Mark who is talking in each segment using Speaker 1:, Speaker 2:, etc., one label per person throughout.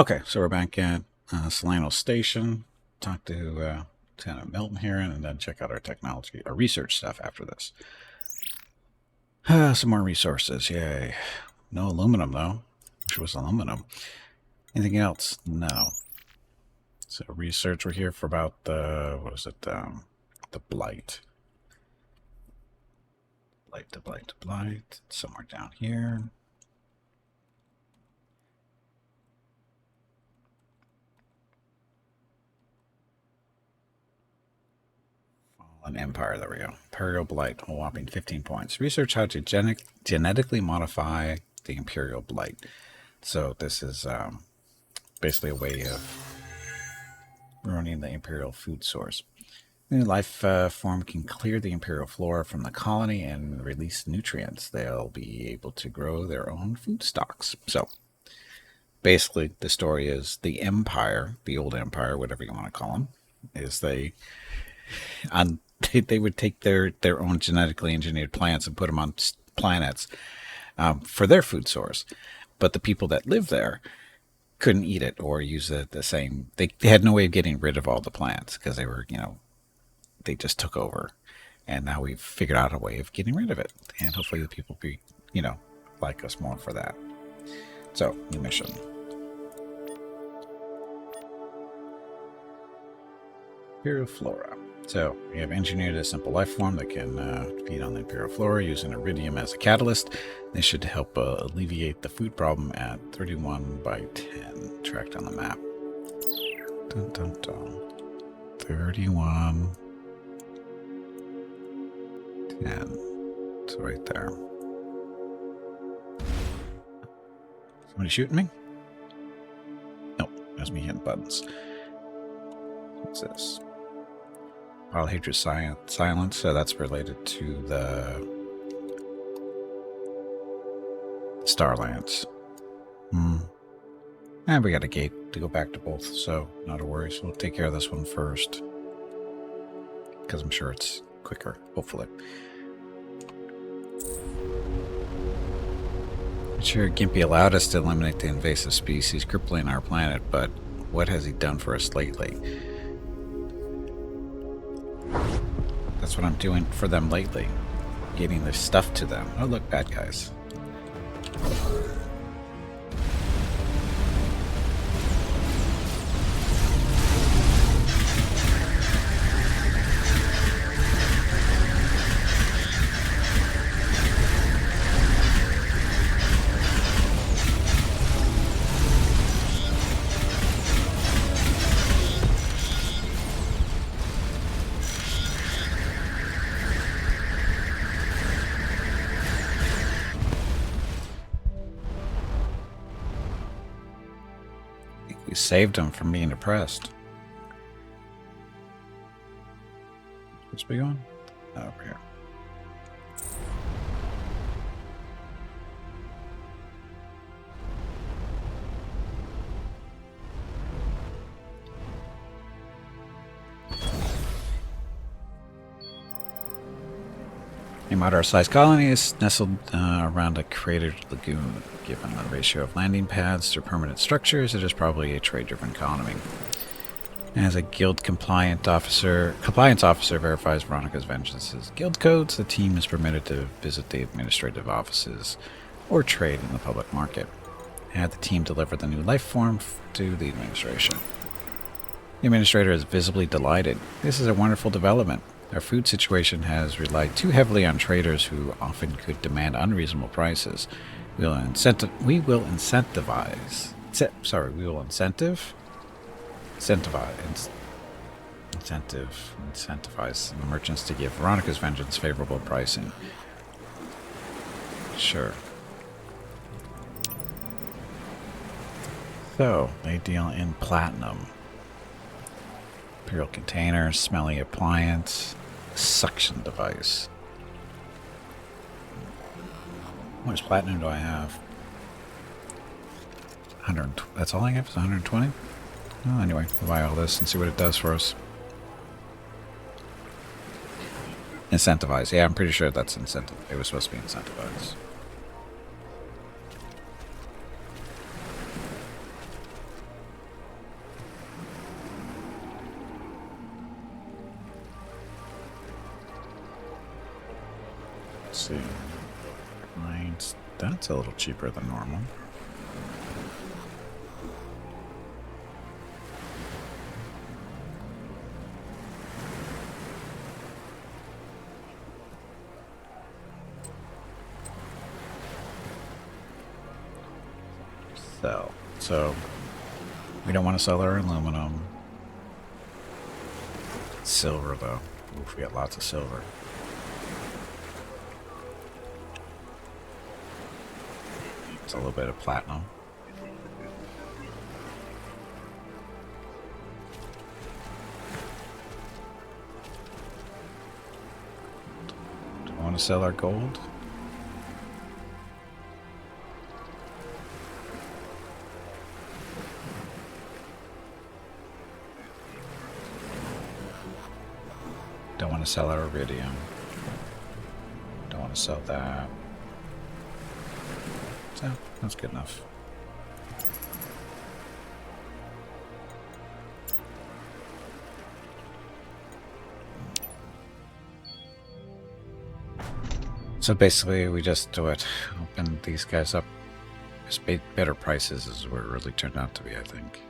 Speaker 1: Okay, so we're back at Solano Station. Talk to Lieutenant Milton here, and then check out our technology, our research stuff after this. Some more resources, yay. No aluminum, though. Wish it was aluminum. Anything else? No. So research, we're here for about the, what is it, the blight. Blight. Somewhere down here. Fallen Empire, there we go. Imperial Blight, a whopping 15 points. Research how to genetically modify the Imperial Blight. So this is basically a way of ruining the Imperial food source. The new life form can clear the Imperial flora from the colony and release nutrients. They'll be able to grow their own food stocks. So basically the story is the Empire, the old Empire, whatever you want to call them, is they would take their own genetically engineered plants and put them on planets for their food source. But the people that live there couldn't eat it or use it the same. They had no way of getting rid of all the plants because they were, they just took over. And now we've figured out a way of getting rid of it. And hopefully the people be, like us more for that. So, new mission. Imperial Flora. So, we have engineered a simple life form that can feed on the Imperial Flora using iridium as a catalyst. This should help alleviate the food problem at 31 by 10, tracked on the map. Dun, dun, dun. 31, 10. It's right there. Somebody shooting me? Nope, that's me hitting buttons. What's this? While hatred silence, so that's related to the Starlands. And we got a gate to go back to both, so not a worry. So we'll take care of this one first, because I'm sure it's quicker, hopefully. I'm sure Gimpy allowed us to eliminate the invasive species crippling our planet, but what has he done for us lately? That's what I'm doing for them lately. Getting the stuff to them. Oh, look, bad guys. We saved him from being depressed. What's we going? Over here. A moderate-sized colony is nestled around a cratered lagoon. Given the ratio of landing pads to permanent structures, it is probably a trade-driven economy. As a compliance officer verifies Veronica's Vengeance's guild codes, the team is permitted to visit the administrative offices or trade in the public market. Had the team deliver the new life form to the administration. The administrator is visibly delighted. This is a wonderful development. Our food situation has relied too heavily on traders who often could demand unreasonable prices. We will incentivize the merchants to give Veronica's Vengeance favorable pricing. Sure. So, they deal in platinum. Imperial container, smelly appliance, suction device. How much platinum do I have? 100. That's all I have is 120? Oh, anyway, we'll buy all this and see what it does for us. Incentivize. Yeah, I'm pretty sure that's incentive. It was supposed to be incentivized. see. Right, that's a little cheaper than normal. Sell. So we don't want to sell our aluminum. Silver, though. Oof, we got lots of silver. It's a little bit of platinum. Do we want to sell our gold? Don't want to sell our iridium. Don't want to sell that. So, that's good enough. So basically, we just open these guys up. Just better prices is what it really turned out to be, I think.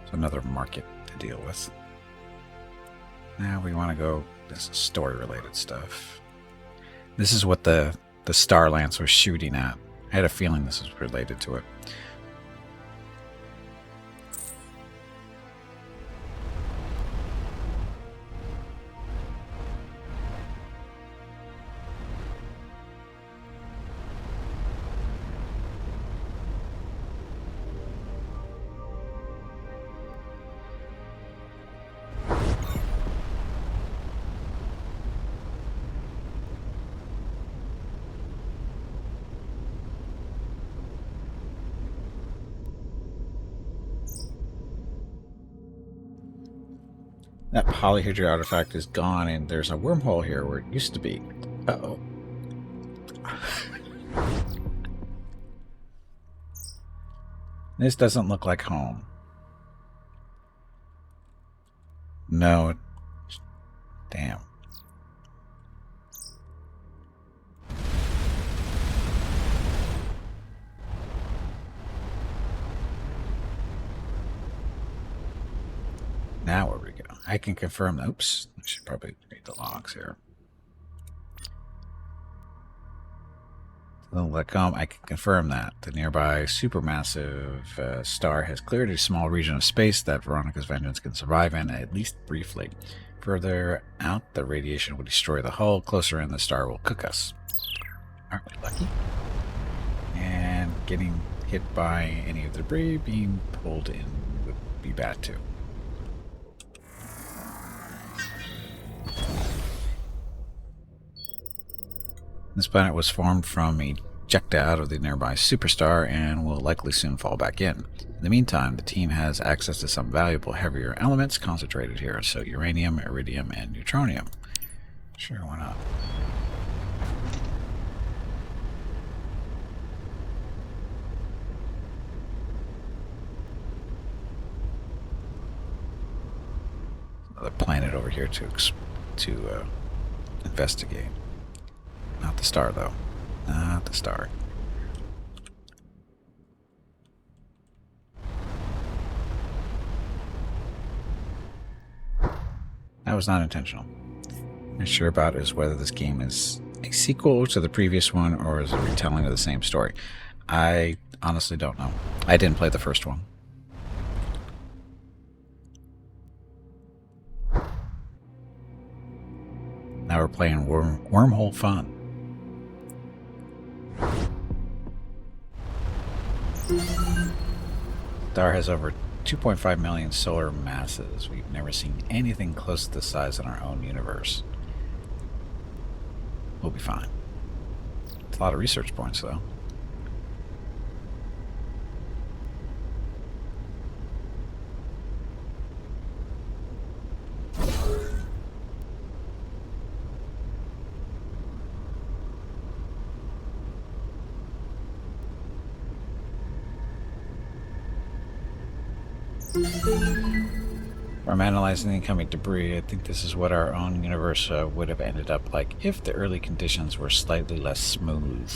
Speaker 1: It's another market to deal with. Now we want to go, this is story-related stuff. This is what the Star Lance was shooting at. I had a feeling this was related to it. That polyhedra artifact is gone, and there's a wormhole here where it used to be. Uh-oh. This doesn't look like home. No. Damn. Now where we go? I can confirm. Oops. I should probably read the logs here. I can confirm that the nearby supermassive star has cleared a small region of space that Veronica's vengeance can survive in, at least briefly. Further out, the radiation will destroy the hull. Closer in, the star will cook us. Aren't we lucky? And getting hit by any of the debris being pulled in would be bad too. This planet was formed from ejecta out of the nearby superstar and will likely soon fall back in. In the meantime, the team has access to some valuable heavier elements concentrated here, so uranium, iridium, and neutronium. Sure, why not? Another planet over here to investigate. Not the star, though. Not the star. That was not intentional. I'm not sure about is whether this game is a sequel to the previous one or is a retelling of the same story. I honestly don't know. I didn't play the first one. Now we're playing Wormhole Fun. Star has over 2.5 million solar masses. We've never seen anything close to this size in our own universe. We'll be fine. It's a lot of research points, though. I'm analyzing the incoming debris. I think this is what our own universe would have ended up like if the early conditions were slightly less smooth.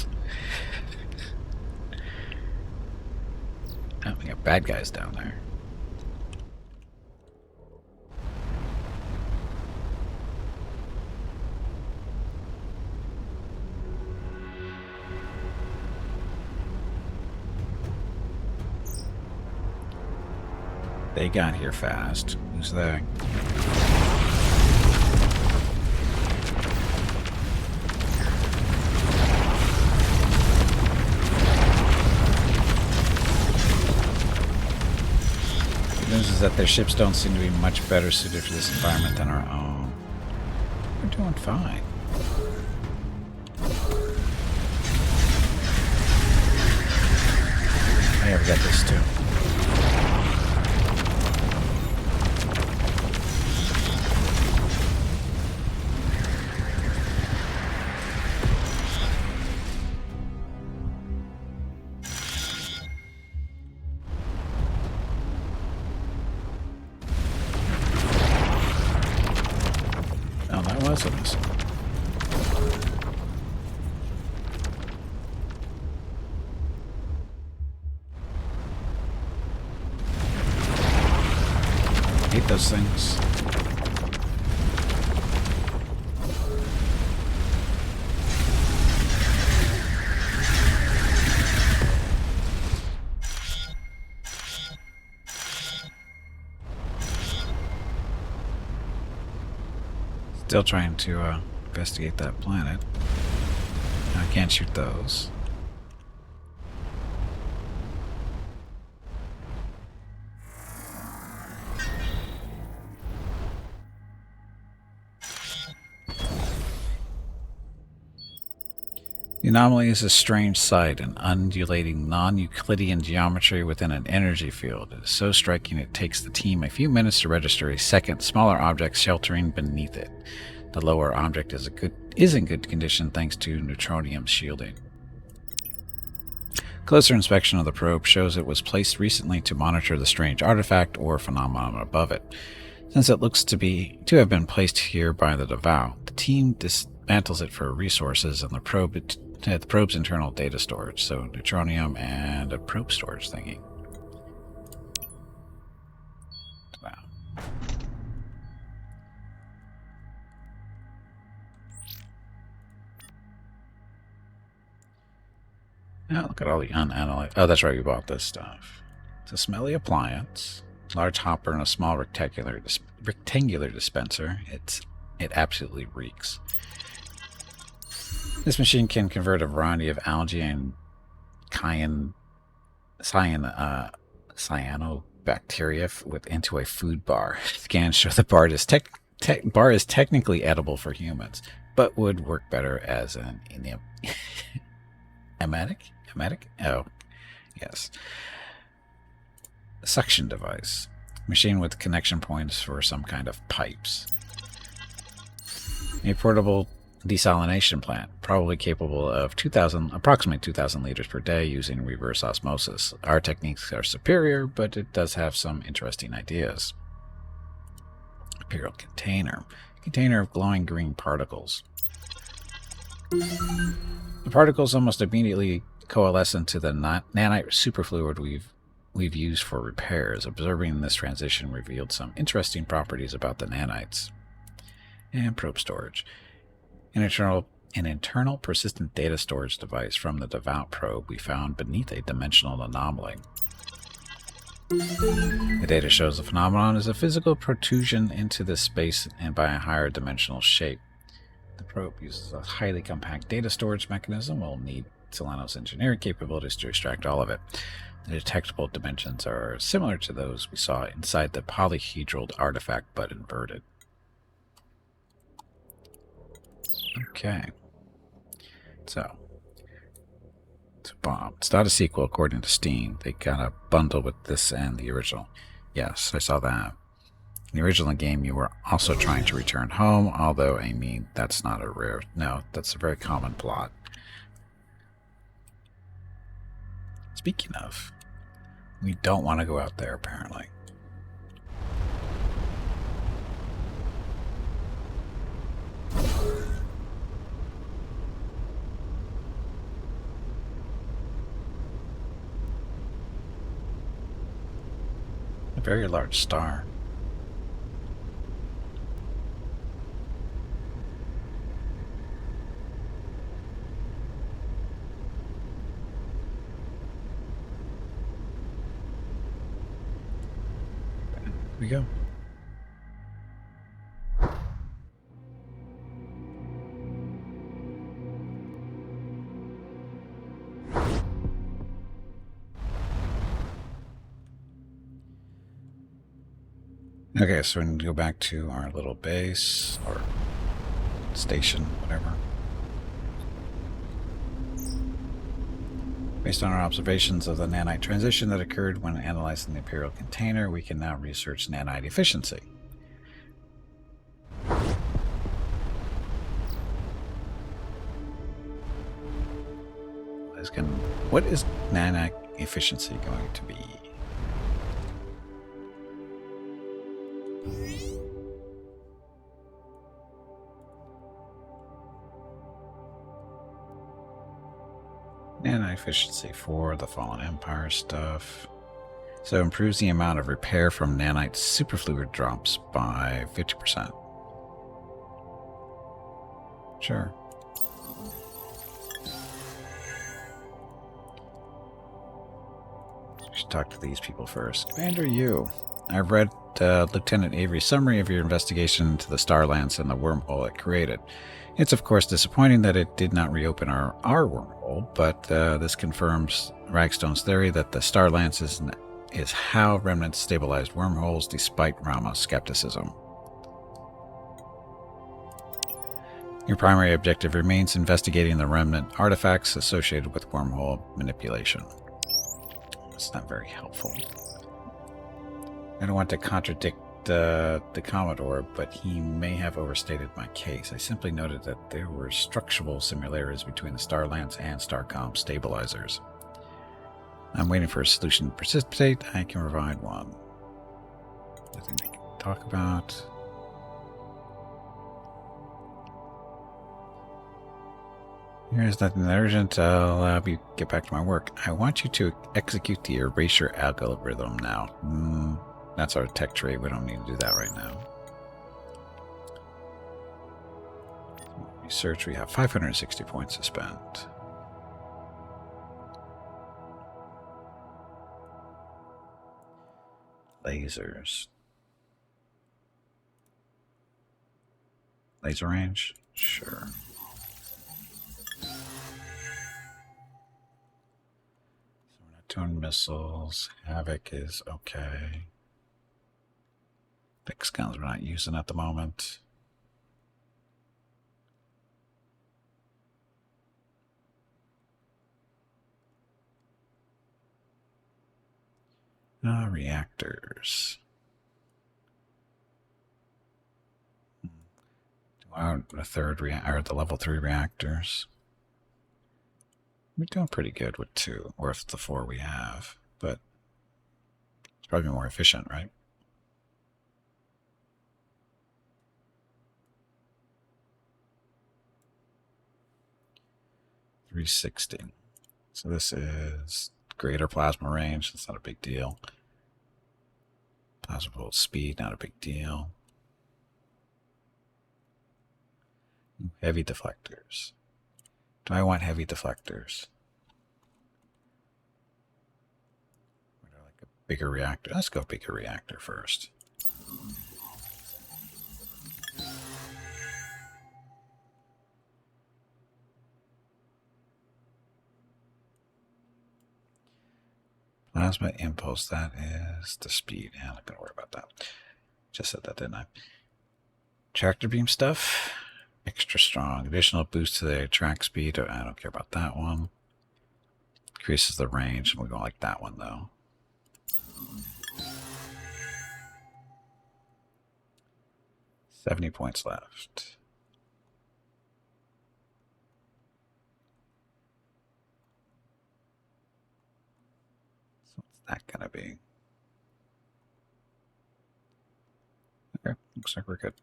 Speaker 1: Oh, we got bad guys down there. They got here fast. Who's they? The news is that their ships don't seem to be much better suited for this environment than our own. We're doing fine. I ever got this too. Oh, that was a missile. Hate those things. Still trying to investigate that planet. I can't shoot those. The anomaly is a strange sight, an undulating non-Euclidean geometry within an energy field. It is so striking it takes the team a few minutes to register a second, smaller object sheltering beneath it. The lower object is in good condition thanks to neutronium shielding. Closer inspection of the probe shows it was placed recently to monitor the strange artifact or phenomenon above it. Since it looks to have been placed here by the Devout, the team dismantles it for resources and the probe's internal data storage, so neutronium and a probe storage thingy. Wow. Now look at all the unanalyzed. Oh, that's right, we bought this stuff. It's a smelly appliance, large hopper, and a small rectangular dispenser. It absolutely reeks. This machine can convert a variety of algae and cyanobacteria into a food bar. Scans show the bar is technically edible for humans, but would work better as an emetic? Oh, yes. Suction device. Machine with connection points for some kind of pipes. A portable desalination plant, probably capable of approximately 2,000 liters per day using reverse osmosis. Our techniques are superior, but it does have some interesting ideas. Imperial container. Container of glowing green particles. The particles almost immediately coalesce into the nanite superfluid we've used for repairs. Observing this transition revealed some interesting properties about the nanites. And probe storage. An internal persistent data storage device from the Devout probe we found beneath a dimensional anomaly. The data shows the phenomenon is a physical protrusion into this space and by a higher dimensional shape. The probe uses a highly compact data storage mechanism. We'll need Solano's engineering capabilities to extract all of it. The detectable dimensions are similar to those we saw inside the polyhedral artifact, but inverted. Okay. So, it's a bomb. It's not a sequel, according to Steam. They got a bundle with this and the original. Yes, I saw that. In the original game, you were also trying to return home, although, I mean, that's not a rare... No, that's a very common plot. Speaking of, we don't want to go out there, apparently. very large star. Here we go. Okay, so we can go back to our little base, or station, whatever. Based on our observations of the nanite transition that occurred when analyzing the Imperial container, we can now research nanite efficiency. What is nanite efficiency going to be? Nanite efficiency for the Fallen Empire stuff. So it improves the amount of repair from nanite superfluid drops by 50%. Sure. We should talk to these people first. Commander Yu, I've read Lieutenant Avery's summary of your investigation into the Starlands and the wormhole it created. It's of course disappointing that it did not reopen our wormhole, but this confirms Ragstone's theory that the Starlands is how remnants stabilized wormholes despite Rama's skepticism. Your primary objective remains investigating the remnant artifacts associated with wormhole manipulation. That's not very helpful. I don't want to contradict the Commodore, but he may have overstated my case. I simply noted that there were structural similarities between the Starlands and Starcom stabilizers. I'm waiting for a solution to precipitate. I can provide one. Nothing they can talk about. There's nothing urgent. I'll get back to my work. I want you to execute the erasure algorithm now. That's our tech trait. We don't need to do that right now. Research, we have 560 points to spend. Lasers. Laser range? Sure. So we're not doing missiles. Havoc is okay. Fixed guns we're not using at the moment. Reactors. The third reactor, the level 3 reactors. We're doing pretty good with 2, or if the 4 we have, but it's probably more efficient, right? $360. So this is greater plasma range. That's not a big deal. Plasma bolt speed, not a big deal. Heavy deflectors. Do I want heavy deflectors? Or do I like a bigger reactor? Let's go bigger reactor first. Plasma impulse, that is the speed. Yeah, I'm not going to worry about that. Just said that, didn't I? Tractor beam stuff. Extra strong. Additional boost to the track speed. I don't care about that one. Increases the range. We're going like that one, though. $70 points left. So what's that going to be? Okay, looks like we're good.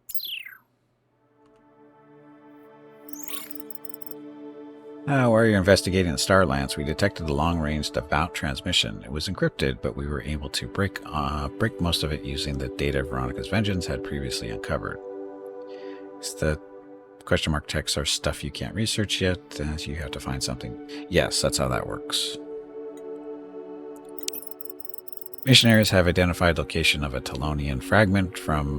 Speaker 1: While you're investigating the Starlands, we detected a long-range devout transmission. It was encrypted, but we were able to break most of it using the data Veronica's Vengeance had previously uncovered. It's the question mark text are stuff you can't research yet. You have to find something. Yes, that's how that works. Missionaries have identified location of a Telonian fragment from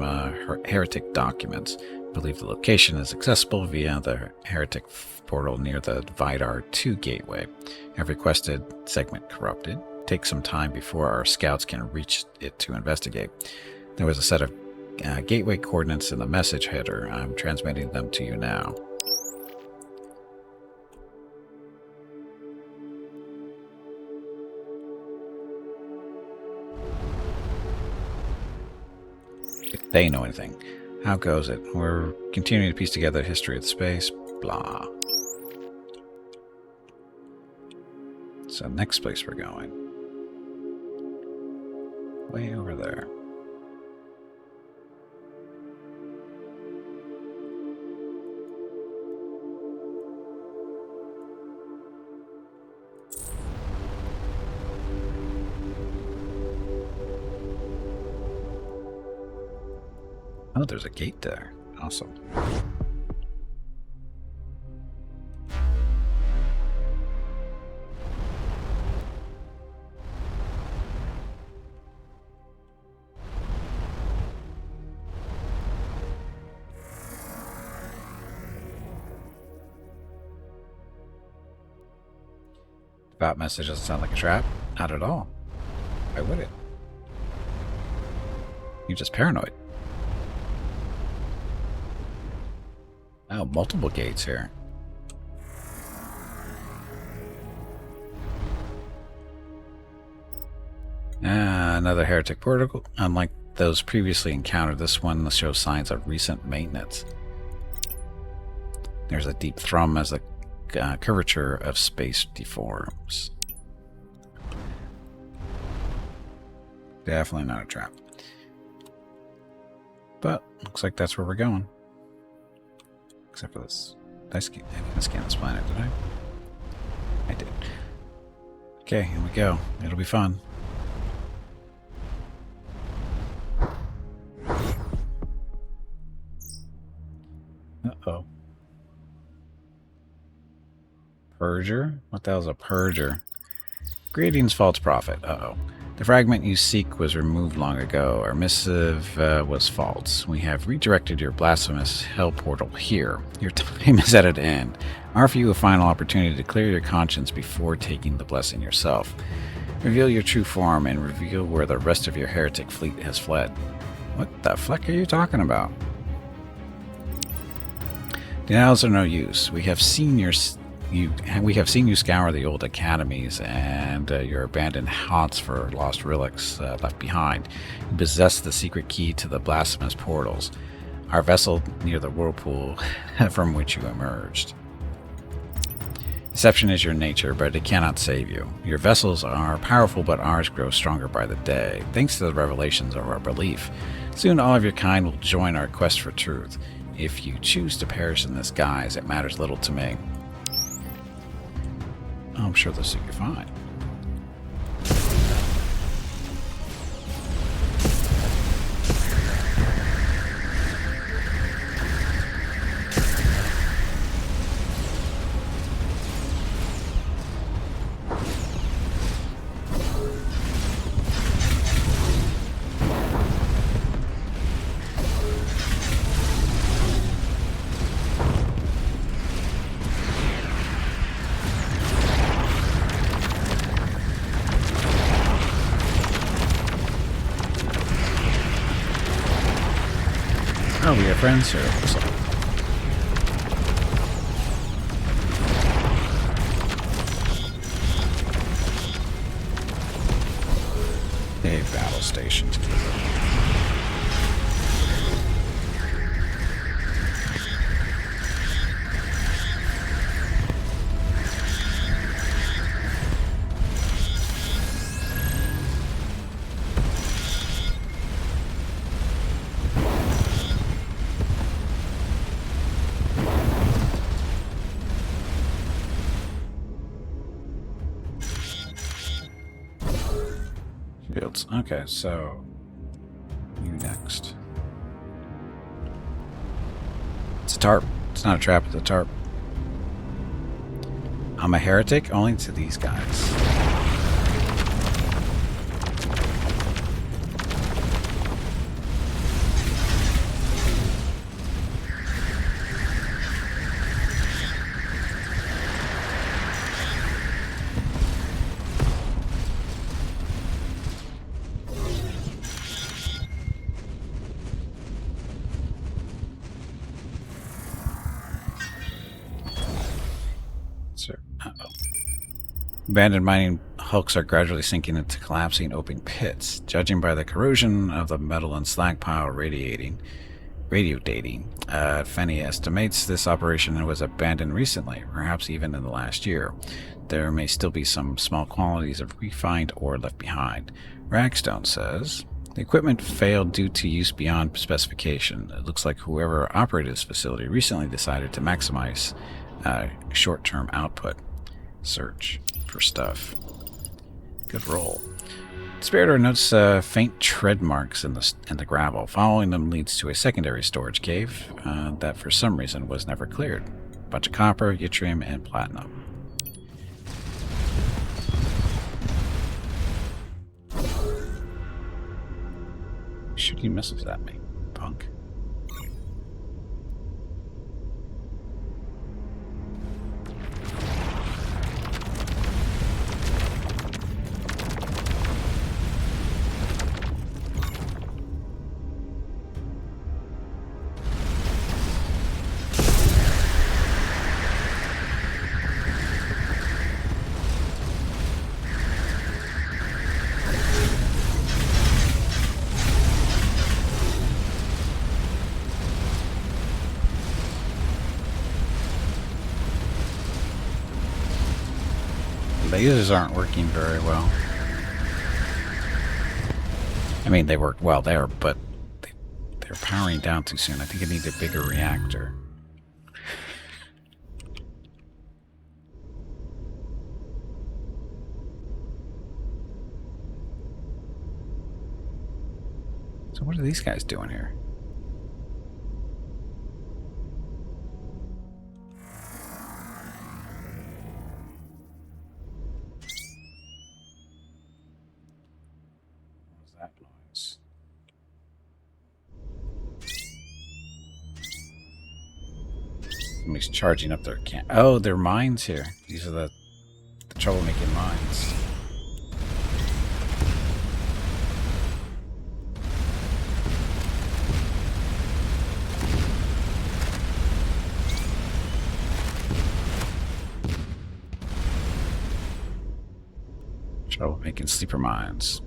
Speaker 1: heretic documents. I believe the location is accessible via the heretic portal near the Vidar 2 gateway. I've requested segment corrupted. Take some time before our scouts can reach it to investigate. There was a set of gateway coordinates in the message header. I'm transmitting them to you now. If they know anything. How goes it? We're continuing to piece together the history of the space. Blah. So next place we're going. Way over there. Oh, there's a gate there. Awesome. That message doesn't sound like a trap. Not at all. Why would it? You're just paranoid. Oh, multiple gates here. Another heretic portal. Unlike those previously encountered, this one shows signs of recent maintenance. There's a deep thrum as the curvature of space deforms. Definitely not a trap. But looks like that's where we're going. Except for this. I didn't scan this planet, did I? I did. Okay, here we go. It'll be fun. Uh-oh. Purger? What the hell's a purger? Greetings, false prophet. Uh-oh. The fragment you seek was removed long ago. Our missive was false. We have redirected your blasphemous hell portal here. Your time is at an end. I offer you a final opportunity to clear your conscience before taking the blessing yourself. Reveal your true form and reveal where the rest of your heretic fleet has fled. What the fleck are you talking about? Denials are no use. We have seen you scour the old academies and your abandoned haunts for lost relics left behind. You possess the secret key to the blasphemous portals. Our vessel near the whirlpool from which you emerged. Deception is your nature, but it cannot save you. Your vessels are powerful, but ours grow stronger by the day, thanks to the revelations of our belief. Soon all of your kind will join our quest for truth. If you choose to perish in this guise, it matters little to me. I'm sure they'll suit you fine. Oh, we have friends here. What's up? They have battle stations. Fields. Okay, so you next. It's a tarp. It's not a trap, it's a tarp. I'm a heretic only to these guys. Uh-oh. Abandoned mining hulks are gradually sinking into collapsing open pits. Judging by the corrosion of the metal and slag pile radio dating, Fenny estimates this operation was abandoned recently, perhaps even in the last year. There may still be some small quantities of refined ore left behind. Ragstone says, the equipment failed due to use beyond specification. It looks like whoever operated this facility recently decided to maximize short-term output. Search for stuff. Good roll. Spirator notes faint tread marks in the gravel. Following them leads to a secondary storage cave that for some reason was never cleared. A bunch of copper, yttrium, and platinum. Shooting missiles at me, punk. Lasers aren't working very well. I mean, they worked well there, but they're powering down too soon. I think it needs a bigger reactor. So what are these guys doing here? Somebody's charging up their can. Oh, they're mines here. These are the troublemaking mines. Troublemaking sleeper mines.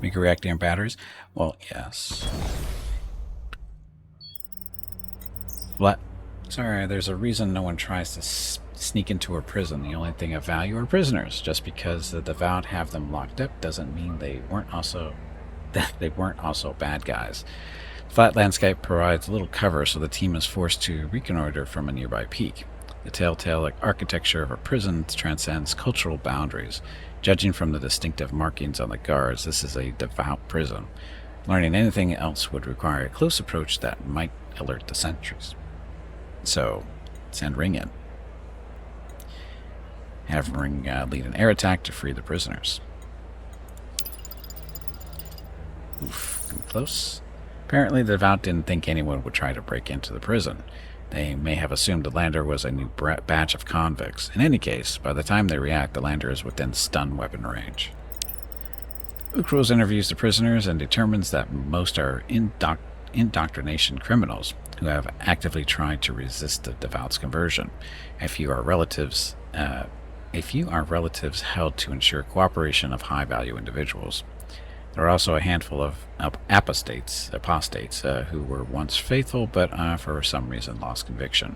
Speaker 1: Make a reactor and batteries? Well, yes. What? Sorry, there's a reason no one tries to sneak into a prison. The only thing of value are prisoners. Just because the devout have them locked up doesn't mean they weren't also bad guys. The flat landscape provides little cover, so the team is forced to reconnoiter from a nearby peak. The telltale architecture of a prison transcends cultural boundaries. Judging from the distinctive markings on the guards, this is a devout prison. Learning anything else would require a close approach that might alert the sentries. So, send Ring in. Have Ring lead an air attack to free the prisoners. Oof, come close. Apparently the devout didn't think anyone would try to break into the prison. They may have assumed the lander was a new batch of convicts. In any case, by the time they react, the lander is within stun weapon range. Ukros interviews the prisoners and determines that most are indoctrination criminals who have actively tried to resist the devout's conversion. A few are relatives held to ensure cooperation of high-value individuals. There are also a handful of apostates who were once faithful but for some reason lost conviction.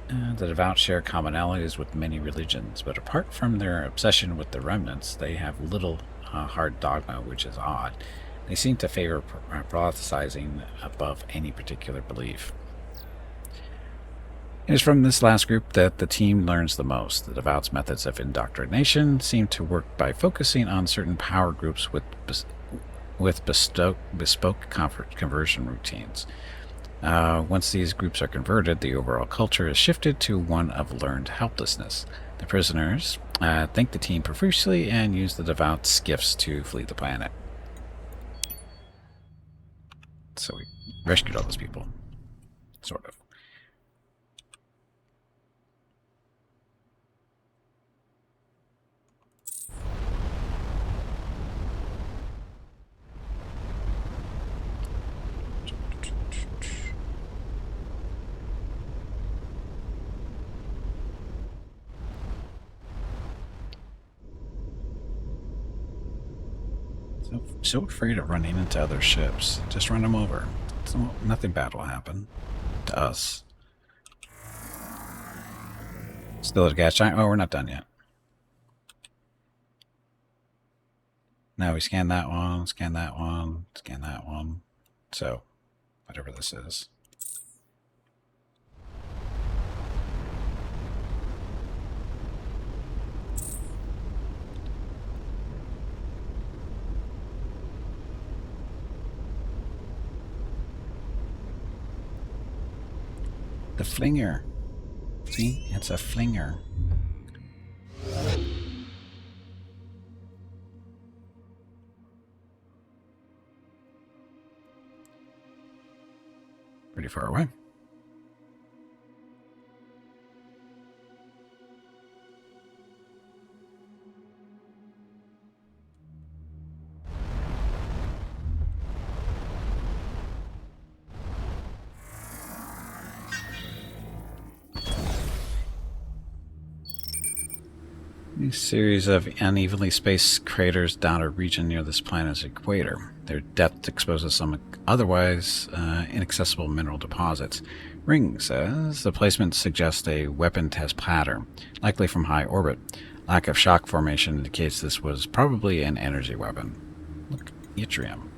Speaker 1: The devout share commonalities with many religions, but apart from their obsession with the remnants, they have little hard dogma, which is odd. They seem to favor proselytizing above any particular belief. It is from this last group that the team learns the most. The devout's methods of indoctrination seem to work by focusing on certain power groups with bespoke conversion routines. Once these groups are converted, the overall culture is shifted to one of learned helplessness. The prisoners thank the team profusely and use the devout's gifts to flee the planet. So we rescued all those people. Sort of. So afraid of running into other ships. Just run them over. So nothing bad will happen to us. Still at a gas giant? Oh, we're not done yet. Now we scan that one, scan that one, scan that one. So, whatever this is. The flinger. See? It's a flinger. Pretty far away. A series of unevenly spaced craters dot a region near this planet's equator. Their depth exposes some otherwise inaccessible mineral deposits. Ring says the placement suggests a weapon test pattern, likely from high orbit. Lack of shock formation indicates this was probably an energy weapon. Look, yttrium.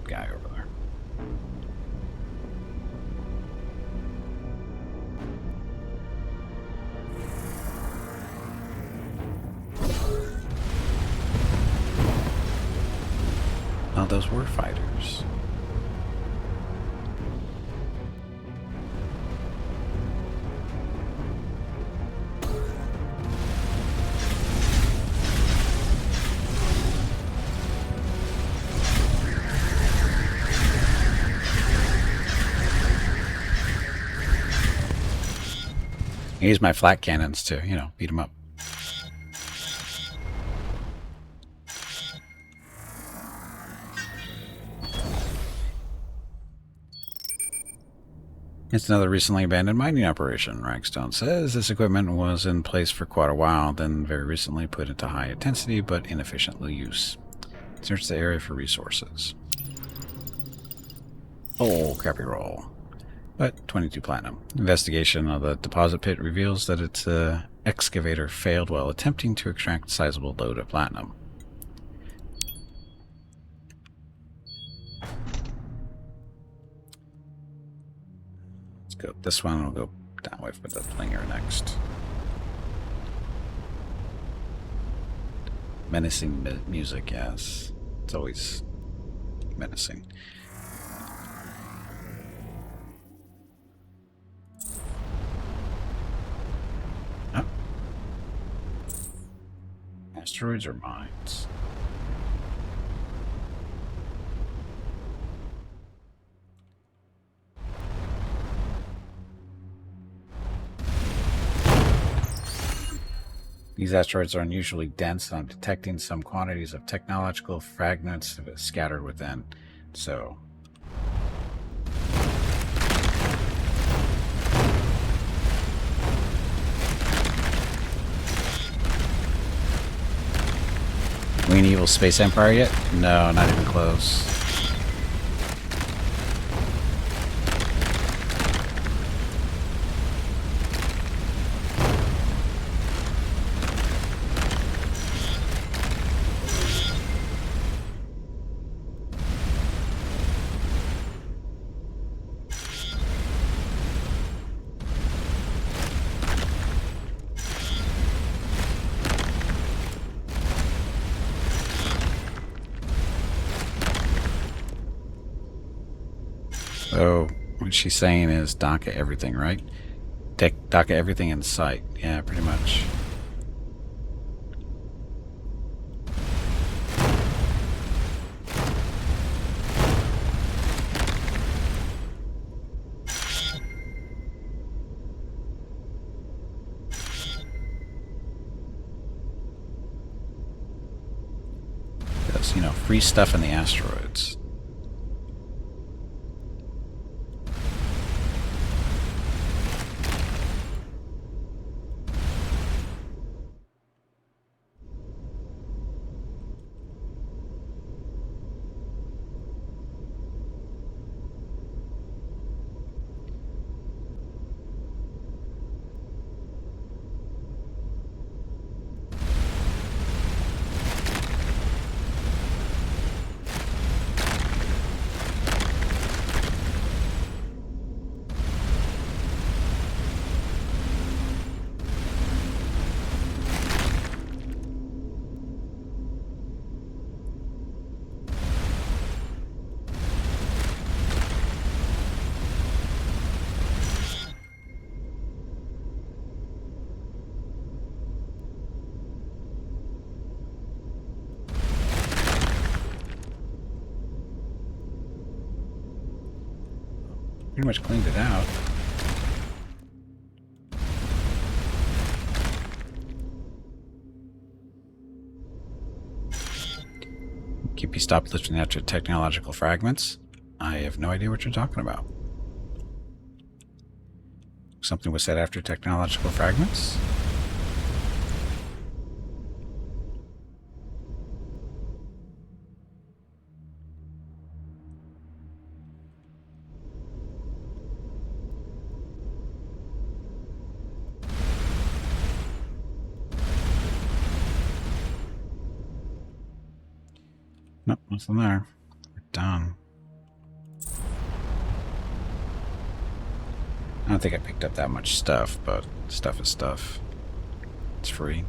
Speaker 1: Guy over there. Oh, those were fighters. I use my flat cannons to, beat them up. It's another recently abandoned mining operation, Ragstone says. This equipment was in place for quite a while, then very recently put into high intensity but inefficient use. Search the area for resources. Oh, crappy roll. But 22 platinum. Investigation of the deposit pit reveals that its excavator failed while attempting to extract a sizable load of platinum. Let's go this one. We'll go that way for the flinger next. Menacing music, yes. It's always menacing. Asteroids or mines? These asteroids are unusually dense, and I'm detecting some quantities of technological fragments scattered within. So... We an evil space empire yet? No, not even close. So what she's saying is DACA everything, right? DACA everything in sight. Yeah, pretty much. Because, you know, free stuff in the asteroids. Pretty much cleaned it out. Keep you stopped lifting after technological fragments? I have no idea what you're talking about. Something was said after technological fragments? Nope, nothing there. We're done. I don't think I picked up that much stuff, but stuff is stuff. It's free.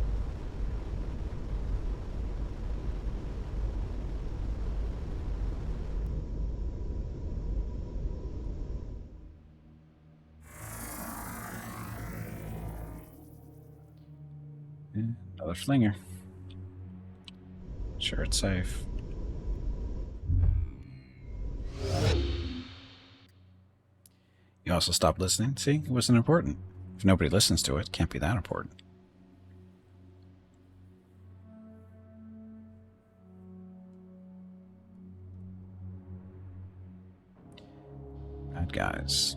Speaker 1: And another flinger. Sure, it's safe. You also stopped listening? See, it wasn't important. If nobody listens to it, it can't be that important. Bad guys.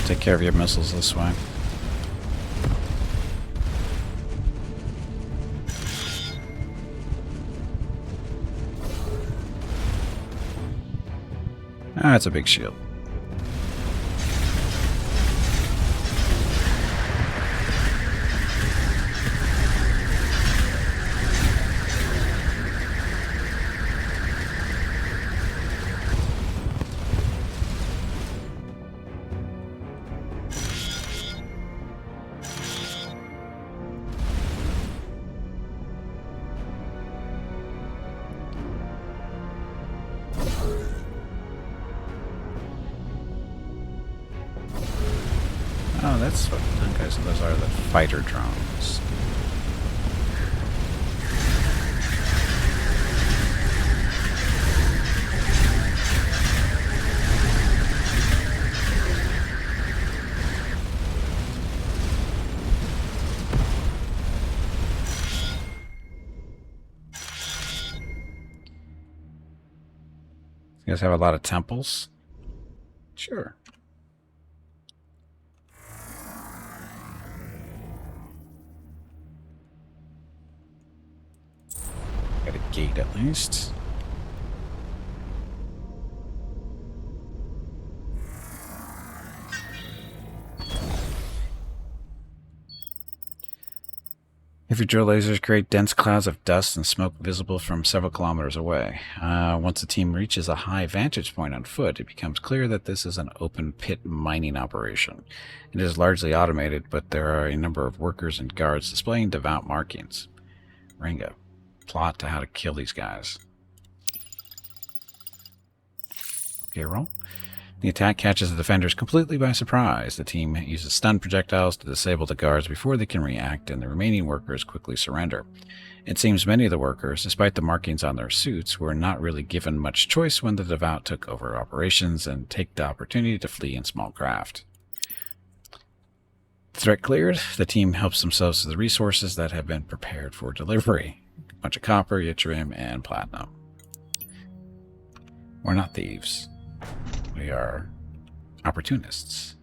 Speaker 1: Take care of your missiles this way. Ah, it's a big shield. Oh, that's what. Okay, so those are the fighter drones. You guys have a lot of temples? Sure. Got a gate at least. Heavy drill lasers create dense clouds of dust and smoke visible from several kilometers away. Once the team reaches a high vantage point on foot, it becomes clear that this is an open pit mining operation. It is largely automated, but there are a number of workers and guards displaying devout markings. Ringo, plot to how to kill these guys. Okay, roll. The attack catches the defenders completely by surprise. The team uses stun projectiles to disable the guards before they can react, and the remaining workers quickly surrender. It seems many of the workers, despite the markings on their suits, were not really given much choice when the Devout took over operations and take the opportunity to flee in small craft. Threat cleared, the team helps themselves to the resources that have been prepared for delivery. A bunch of copper, yttrium, and platinum. We're not thieves. We are opportunists.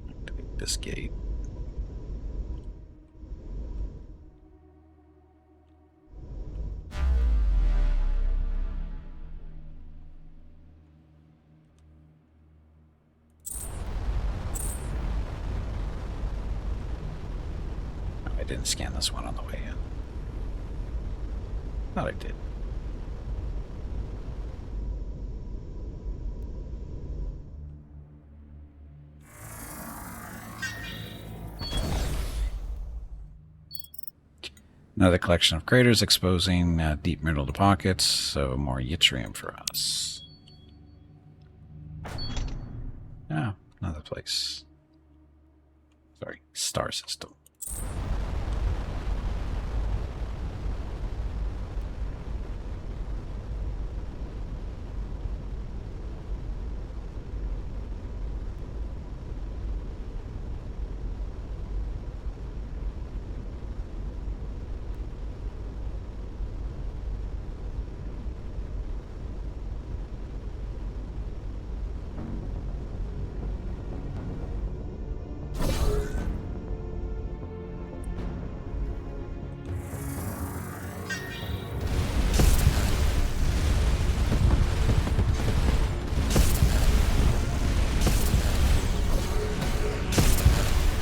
Speaker 1: Activate this gate. I didn't scan this one on the way in. Thought I did. Another collection of craters exposing deep mineral pockets, so more yttrium for us. Ah, another place. Sorry, star system.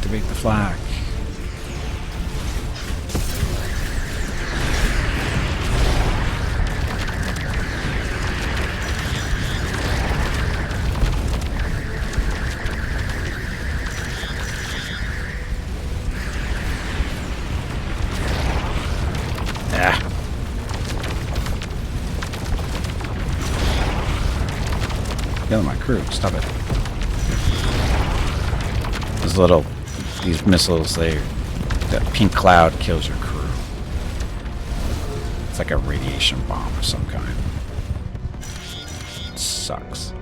Speaker 1: Activate the flak. Killing my crew. Stop it. These missiles, that pink cloud kills your crew. It's like a radiation bomb of some kind. It sucks.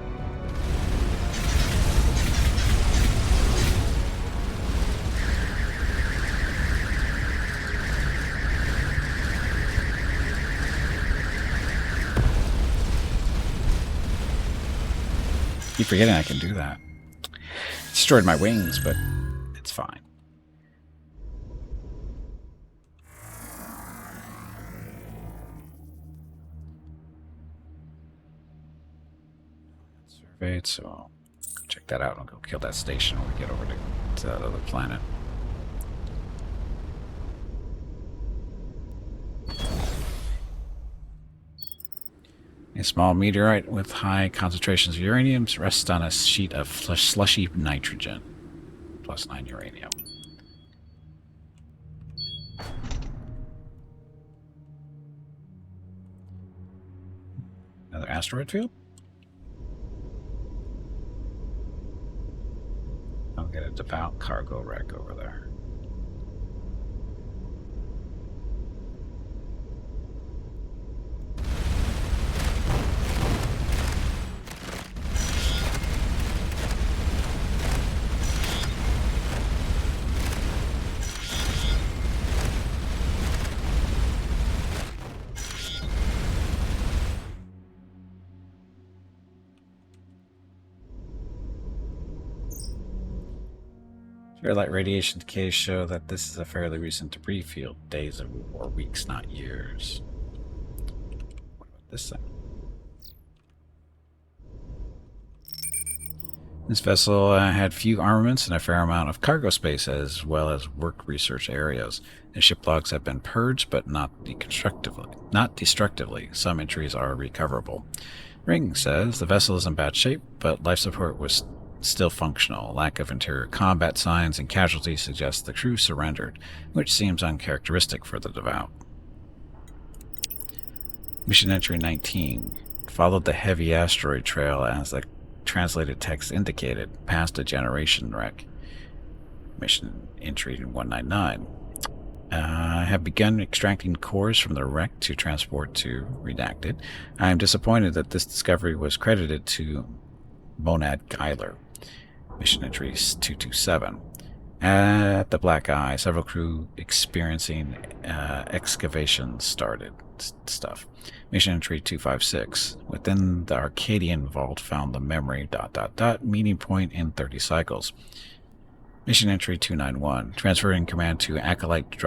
Speaker 1: Keep forgetting I can do that. Destroyed my wings, but it's fine. Surveyed, so I'll check that out and go kill that station when we get over to that other planet. A small meteorite with high concentrations of uranium rests on a sheet of slushy nitrogen. +9 uranium. Another asteroid field? I'll get a devout cargo wreck over there. Very light radiation decays show that this is a fairly recent debris field, days or weeks, not years. What about this thing? This vessel had few armaments and a fair amount of cargo space, as well as work research areas. The ship logs have been purged, but not destructively. Some entries are recoverable. Ring says the vessel is in bad shape, but life support was still functional. Lack of interior combat signs and casualties suggest the crew surrendered, which seems uncharacteristic for the Devout. Mission Entry 19 followed the heavy asteroid trail as the translated text indicated, past a generation wreck. Mission Entry 199. Have begun extracting cores from the wreck to transport to Redacted. I am disappointed that this discovery was credited to Monad Geiler. Mission Entries 227. At the Black Eye, several crew experiencing excavations started stuff. Mission Entry 256. Within the Arcadian vault found the memory ... meeting point in 30 cycles. Mission Entry 291. Transferring command to Acolyte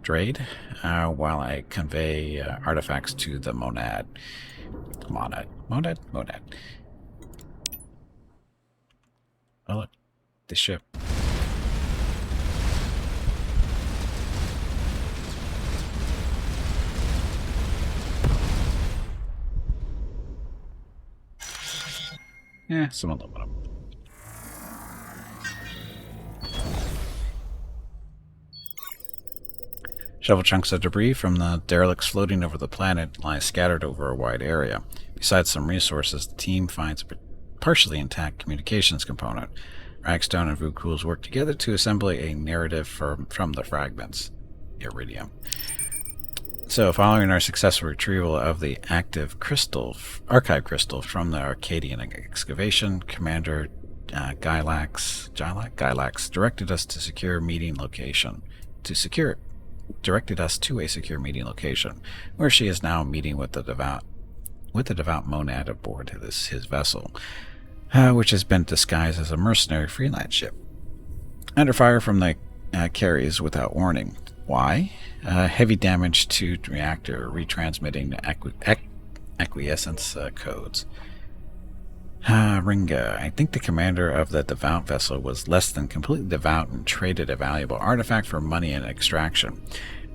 Speaker 1: Drade while I convey artifacts to the Monad. Monad. Oh, look. The ship. Some aluminum. Shovel chunks of debris from the derelicts floating over the planet lie scattered over a wide area. Besides some resources, the team finds a partially intact communications component. Ragstone and Vukul's work together to assemble a narrative from the fragments. Iridium. So, following our successful retrieval of the active archive crystal from the Arcadian excavation, Commander Gylax directed us to a secure meeting location, where she is now meeting with the devout Monad aboard his vessel, which has been disguised as a mercenary freelance ship. Under fire from the carries without warning. Why? Heavy damage to reactor, retransmitting acquiescence codes. Ringa. I think the commander of the Devout vessel was less than completely devout and traded a valuable artifact for money and extraction,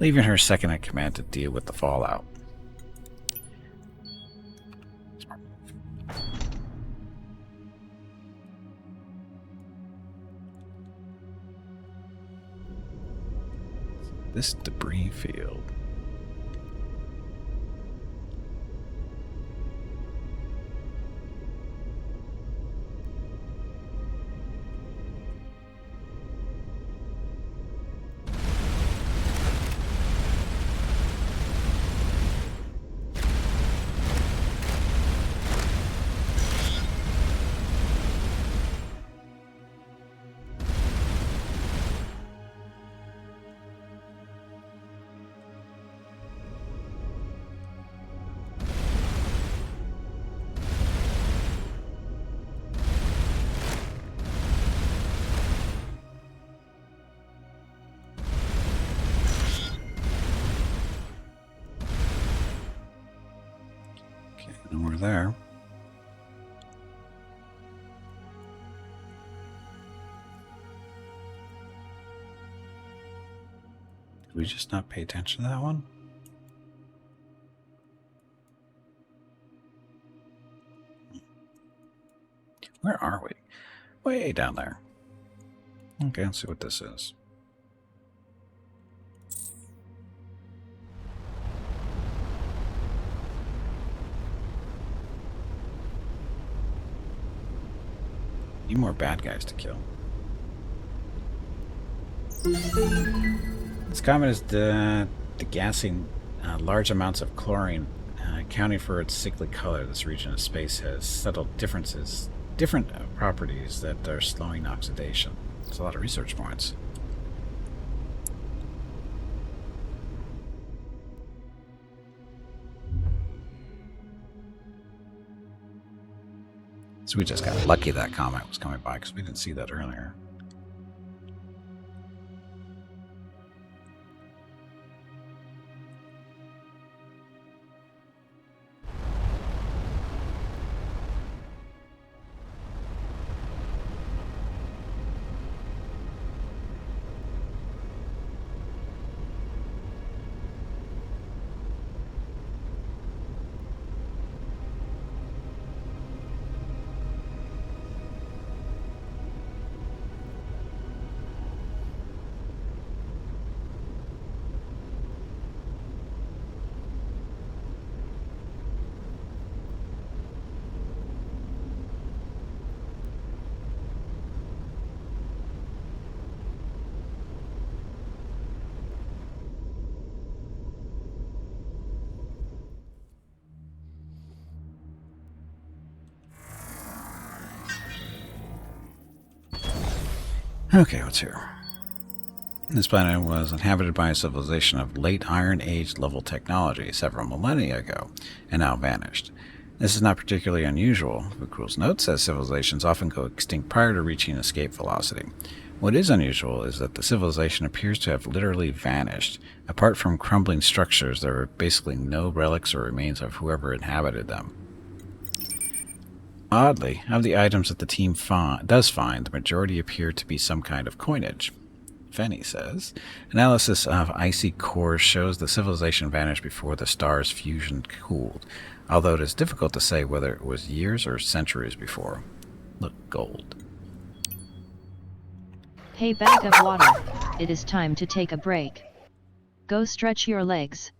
Speaker 1: leaving her second in command to deal with the fallout. This debris field. And we're there. Did we just not pay attention to that one? Where are we? Way down there. Okay, let's see what this is. Need more bad guys to kill. This comet is degassing large amounts of chlorine, accounting for its sickly color. This region of space has subtle different properties that are slowing oxidation. There's a lot of research points. So we just got lucky that comet was coming by because we didn't see that earlier. Okay, what's here? This planet was inhabited by a civilization of late Iron Age level technology several millennia ago, and now vanished. This is not particularly unusual. Vukul's note says civilizations often go extinct prior to reaching escape velocity. What is unusual is that the civilization appears to have literally vanished. Apart from crumbling structures, there are basically no relics or remains of whoever inhabited them. Oddly, of the items that the team does find, the majority appear to be some kind of coinage. Fenny says, analysis of icy cores shows the civilization vanished before the star's fusion cooled, although it is difficult to say whether it was years or centuries before. Look, gold.
Speaker 2: Hey, bag of water, it is time to take a break. Go stretch your legs.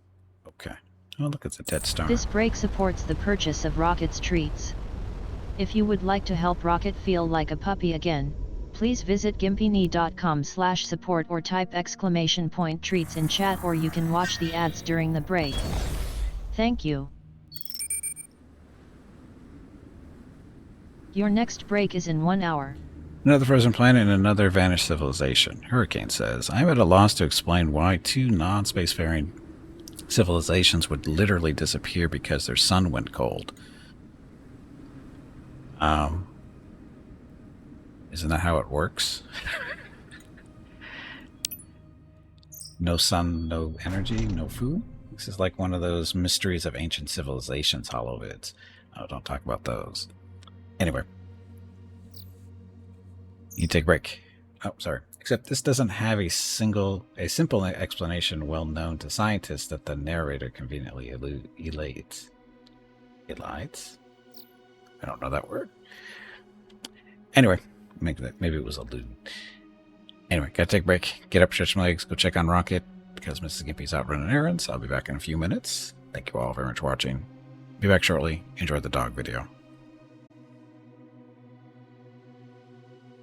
Speaker 1: Okay. Oh, look, it's a dead star.
Speaker 2: This break supports the purchase of Rocket's treats. If you would like to help Rocket feel like a puppy again, please visit gimpini.com/support or type !treats in chat, or you can watch the ads during the break. Thank you. Your next break is in 1 hour.
Speaker 1: Another frozen planet and another vanished civilization. Hurricane says, I'm at a loss to explain why two non-spacefaring civilizations would literally disappear because their sun went cold. Isn't that how it works? No sun, no energy, no food? This is like one of those mysteries of ancient civilizations holovids. Oh, don't talk about those. Anyway. You take a break. Oh, sorry. Except this doesn't have a simple explanation well known to scientists that the narrator conveniently elates. Elides? I don't know that word. Anyway, maybe it was allude. Anyway, gotta take a break. Get up, stretch my legs, go check on Rocket, because Mrs. Gimpy's out running errands. I'll be back in a few minutes. Thank you all very much for watching. Be back shortly. Enjoy the dog video.